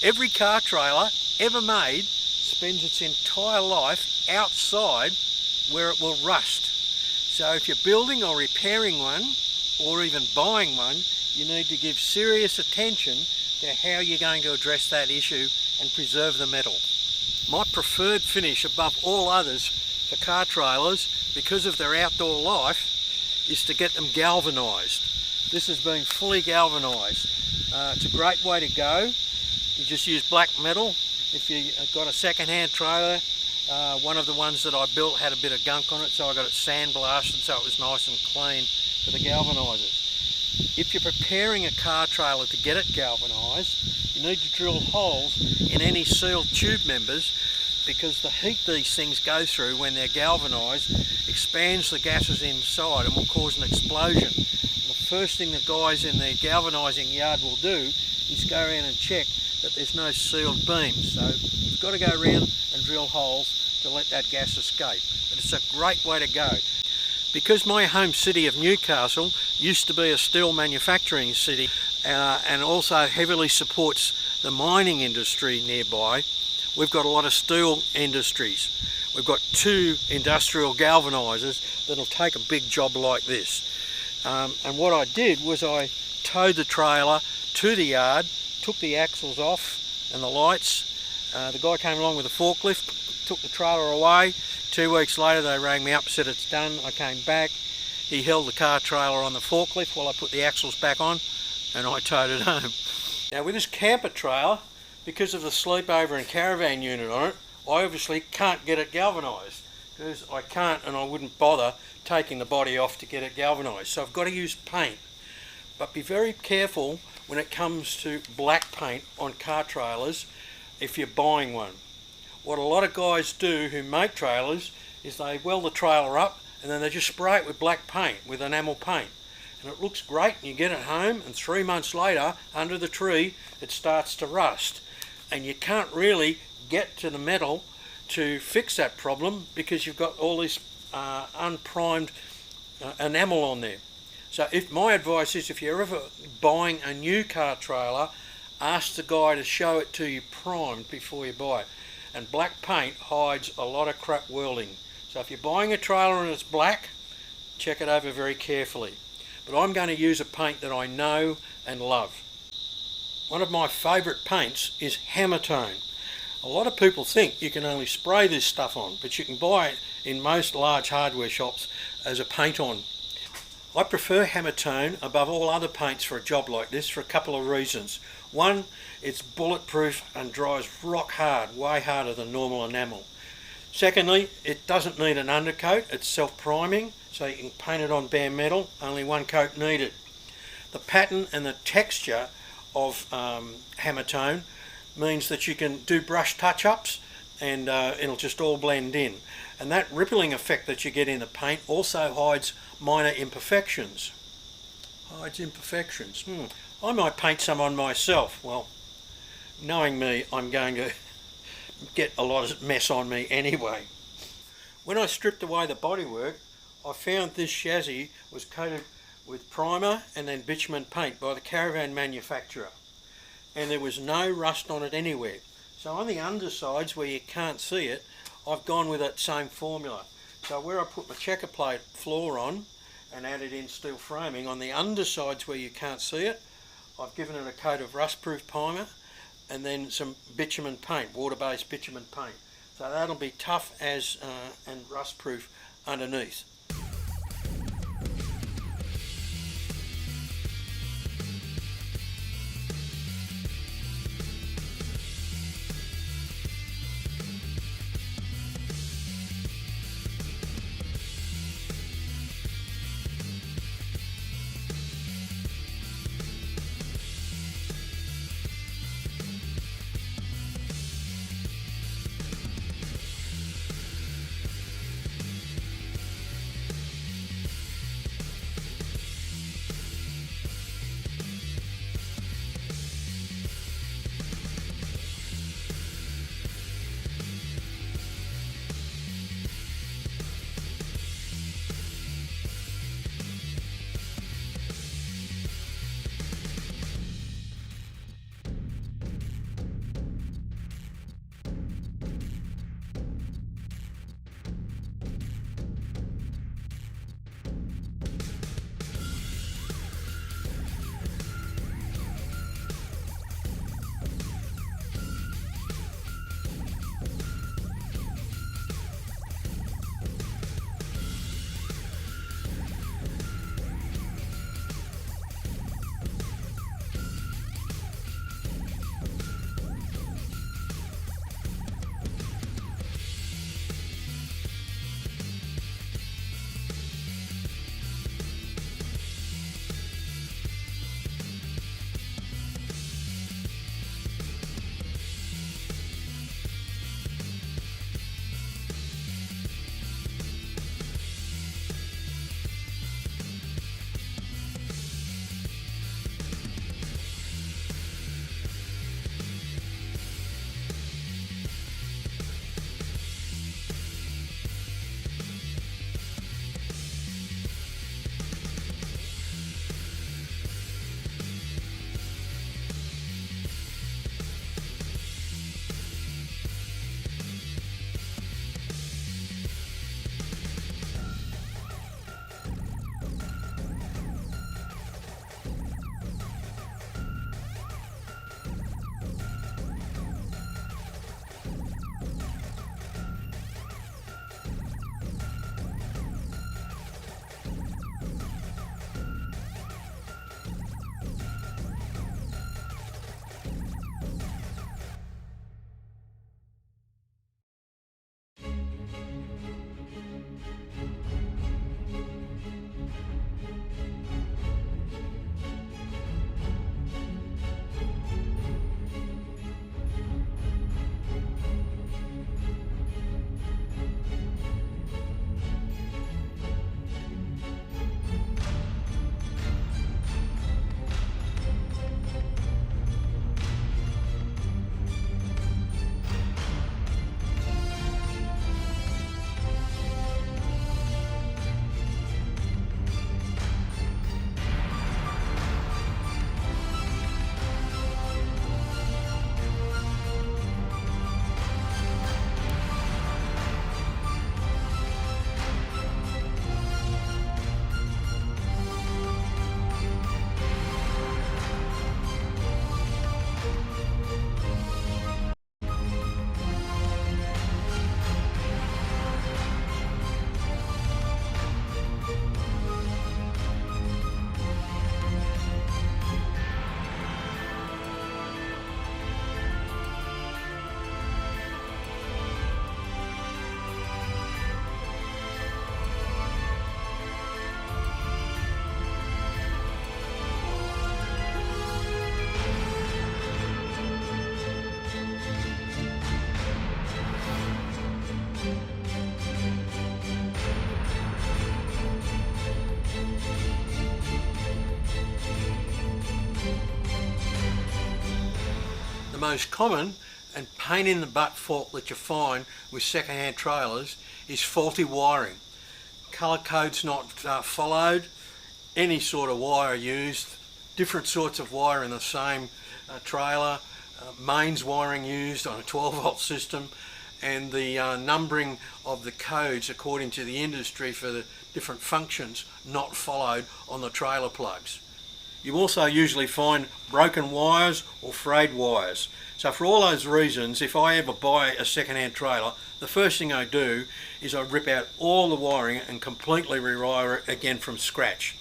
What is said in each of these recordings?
Every car trailer ever made spends its entire life outside where it will rust. So if you're building or repairing one, or even buying one, you need to give serious attention to how you're going to address that issue and preserve the metal. My preferred finish above all others for car trailers, because of their outdoor life, is to get them galvanised. This has been fully galvanised. It's a great way to go. You just use black metal. If you've got a second-hand trailer, one of the ones that I built had a bit of gunk on it, so I got it sandblasted so it was nice and clean for the galvanisers. If you're preparing a car trailer to get it galvanised, you need to drill holes in any sealed tube members, because the heat these things go through when they're galvanised expands the gases inside and will cause an explosion. And the first thing the guys in the galvanising yard will do is go around and check that there's no sealed beams. So you've got to go around and drill holes to let that gas escape. But it's a great way to go. Because my home city of Newcastle used to be a steel manufacturing city and also heavily supports the mining industry nearby, we've got a lot of steel industries. We've got 2 industrial galvanisers that'll take a big job like this. And what I did was I towed the trailer to the yard, took the axles off and the lights. The guy came along with a forklift, took the trailer away. 2 weeks later they rang me up, said it's done. I came back, he held the car trailer on the forklift while I put the axles back on, and I towed it home. Now with this camper trailer, because of the sleepover and caravan unit on it, I obviously can't get it galvanised, because I can't and I wouldn't bother taking the body off to get it galvanised. So I've got to use paint. But be very careful when it comes to black paint on car trailers if you're buying one. What a lot of guys do who make trailers is they weld the trailer up and then they just spray it with black paint, with enamel paint. And it looks great, and you get it home, and 3 months later, under the tree, it starts to rust. And you can't really get to the metal to fix that problem because you've got all this unprimed enamel on there. So my advice is, if you're ever buying a new car trailer, ask the guy to show it to you primed before you buy it. And black paint hides a lot of crap welding. So if you're buying a trailer and it's black, check it over very carefully. But I'm going to use a paint that I know and love. One of my favourite paints is Hamatone. A lot of people think you can only spray this stuff on, but you can buy it in most large hardware shops as a paint on. I prefer Hamatone above all other paints for a job like this for a couple of reasons. One, it's bulletproof and dries rock hard, way harder than normal enamel. Secondly, it doesn't need an undercoat, it's self-priming, so you can paint it on bare metal, only 1 coat needed. The pattern and the texture of Hamatone means that you can do brush touch-ups and it'll just all blend in. And that rippling effect that you get in the paint also hides minor imperfections. Hides imperfections. I might paint some on myself. Well, knowing me, I'm going to get a lot of mess on me anyway. When I stripped away the bodywork, I found this chassis was coated with primer and then bitumen paint by the caravan manufacturer, and there was no rust on it anywhere. So on the undersides where you can't see it, I've gone with that same formula. So where I put my checker plate floor on and added in steel framing, on the undersides where you can't see it, I've given it a coat of rust-proof primer and then some bitumen paint, water-based bitumen paint. So that'll be tough as and rust-proof underneath. The most common and pain in the butt fault that you find with second-hand trailers is faulty wiring. Colour code's not followed, any sort of wire used, different sorts of wire in the same trailer, mains wiring used on a 12-volt system, and the numbering of the codes according to the industry for the different functions not followed on the trailer plugs. You also usually find broken wires or frayed wires. So for all those reasons, if I ever buy a second-hand trailer, the first thing I do is I rip out all the wiring and completely rewire it again from scratch.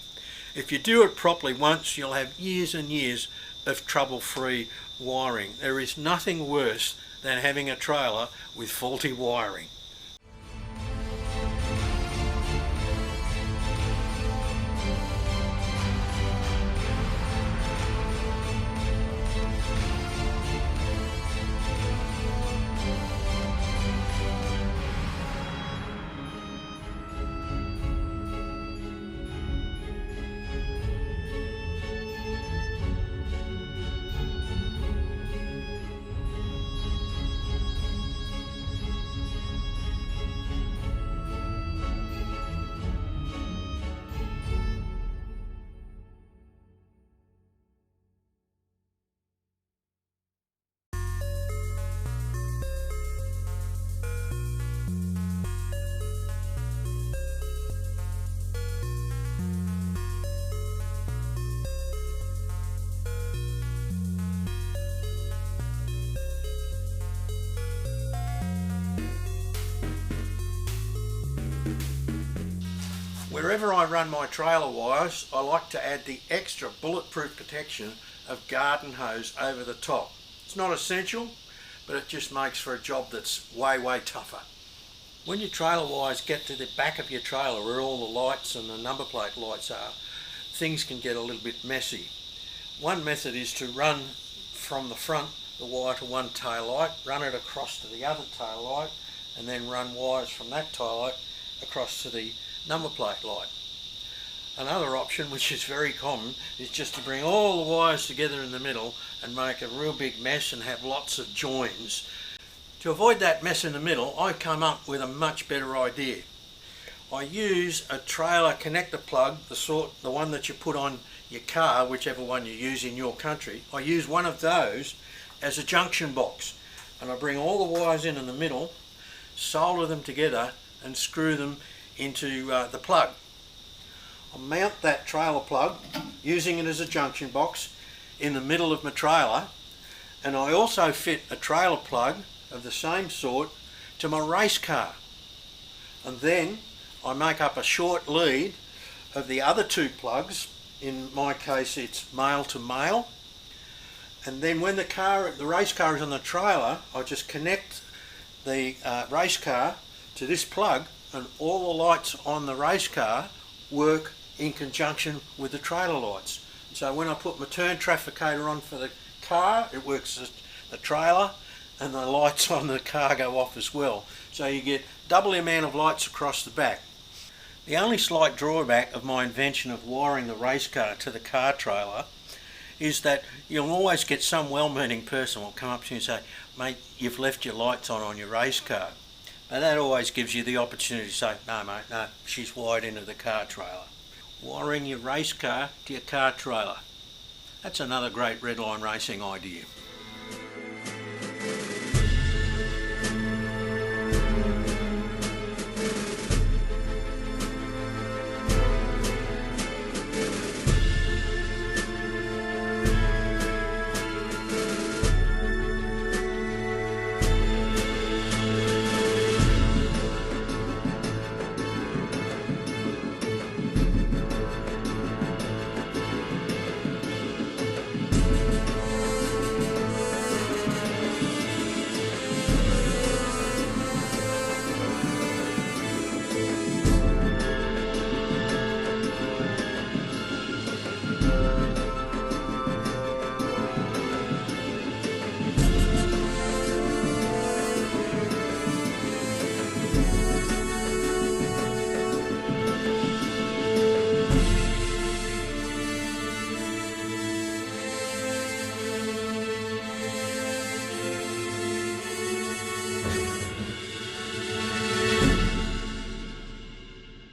If you do it properly once, you'll have years and years of trouble-free wiring. There is nothing worse than having a trailer with faulty wiring. Wherever I run my trailer wires, I like to add the extra bulletproof protection of garden hose over the top. It's not essential, but it just makes for a job that's way tougher. When your trailer wires get to the back of your trailer where all the lights and the number plate lights are, things can get a little bit messy. One method is to run from the front the wire to one tail light, run it across to the other tail light, and then run wires from that tail light across to the number plate light. Another option, which is very common, is just to bring all the wires together in the middle and make a real big mess and have lots of joins. To avoid that mess in the middle, I come up with a much better idea. I use a trailer connector plug, the one that you put on your car, whichever one you use in your country. I use one of those as a junction box, and I bring all the wires in the middle, solder them together and screw them into the plug. I'll mount that trailer plug using it as a junction box in the middle of my trailer, and I also fit a trailer plug of the same sort to my race car, and then I make up a short lead of the other two plugs. In my case it's male to male, and then when the race car is on the trailer, I just connect the race car to this plug, and all the lights on the race car work in conjunction with the trailer lights. So when I put my turn trafficator on for the car, it works as the trailer, and the lights on the car go off as well. So you get double the amount of lights across the back. The only slight drawback of my invention of wiring the race car to the car trailer is that you'll always get some well-meaning person will come up to you and say, "Mate, you've left your lights on your race car." And that always gives you the opportunity to say, "No mate, no, she's wired into the car trailer." Wiring your race car to your car trailer. That's another great Redline Racing idea.